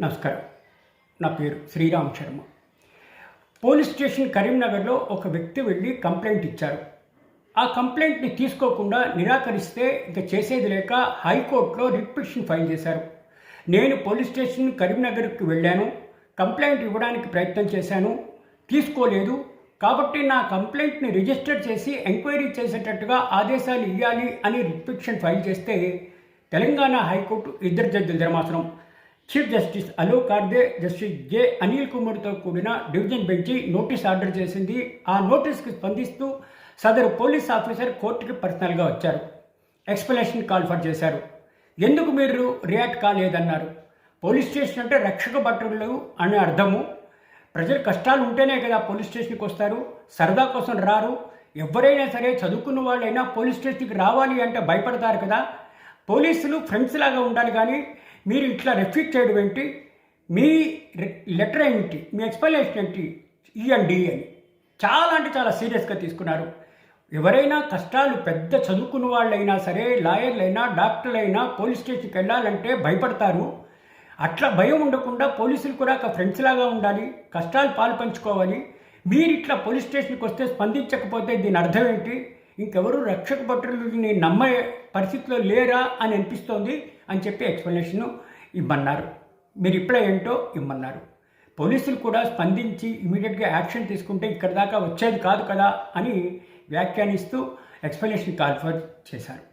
నమస్కారం. నా పేరు శ్రీరామ్ శర్మ. పోలీస్ స్టేషన్ కరీంనగర్లో ఒక వ్యక్తి వెళ్ళి కంప్లైంట్ ఇచ్చారు. ఆ కంప్లైంట్ని తీసుకోకుండా నిరాకరిస్తే ఇక చేసేది లేక హైకోర్టులో రిట్ పిటిషన్ ఫైల్ చేశారు. నేను పోలీస్ స్టేషన్ కరీంనగర్కి వెళ్ళాను, కంప్లైంట్ ఇవ్వడానికి ప్రయత్నం చేశాను, తీసుకోలేదు. కాబట్టి నా కంప్లైంట్ని రిజిస్టర్ చేసి ఎంక్వైరీ చేసేటట్టుగా ఆదేశాలు ఇవ్వాలి అని రిట్ పిటిషన్ ఫైల్ చేస్తే తెలంగాణ హైకోర్టు ఇద్దరు జడ్జిల ధర్మాసనం చీఫ్ జస్టిస్ అలోక్ కార్దే, జస్టిస్ జె అనిల్ కుమార్తో కూడిన డివిజన్ బెంచి నోటీస్ ఆర్డర్ చేసింది. ఆ నోటీస్కి స్పందిస్తూ సదరు పోలీస్ ఆఫీసర్ కోర్టుకి పర్సనల్గా వచ్చారు. ఎక్స్ప్లెనేషన్ కాల్ఫర్ చేశారు. ఎందుకు మీరు రియాక్ట్ కాలేదన్నారు. పోలీస్ స్టేషన్ అంటే రక్షక భటులు అని అర్థము. ప్రజలు కష్టాలు ఉంటేనే కదా పోలీస్ స్టేషన్కి వస్తారు, సరదా కోసం రారు. ఎవరైనా సరే చదువుకున్న వాళ్ళైనా పోలీస్ స్టేషన్కి రావాలి అంటే భయపడతారు కదా. పోలీసులు ఫ్రెండ్స్ లాగా ఉండాలి, కానీ మీరు ఇట్లా రెఫ్యూజ్ చేయడం ఏంటి, మీ లెటర్ ఏంటి, మీ ఎక్స్ప్లెనేషన్ ఏంటి ఇవ్వండి అని చాలా అంటే చాలా సీరియస్గా తీసుకున్నారు. ఎవరైనా కష్టాలు పెద్ద చదువుకున్న వాళ్ళైనా సరే, లాయర్లైనా డాక్టర్లైనా పోలీస్ స్టేషన్కి వెళ్ళాలంటే భయపడతారు. అట్లా భయం ఉండకుండా పోలీసులు కూడా ఒక ఫ్రెండ్స్ లాగా ఉండాలి, కష్టాలు పాలు పంచుకోవాలి. మీరు ఇట్లా పోలీస్ స్టేషన్కి వస్తే స్పందించకపోతే దీని అర్థం ఏంటి, ఇంకెవరు రక్షక భటులని నమ్మే పరిస్థితిలో లేరా అని అనిపిస్తోంది అని చెప్పి ఎక్స్ప్లెనేషన్ ఇమ్మన్నారు. మీరు ఇప్పుడే ఏంటో ఇమ్మన్నారు. పోలీసులు కూడా స్పందించి ఇమీడియట్గా యాక్షన్ తీసుకుంటే ఇక్కడ దాకా వచ్చేది కాదు కదా అని వ్యాఖ్యానిస్తూ ఎక్స్ప్లెనేషన్ కాల్ఫర్ చేశారు.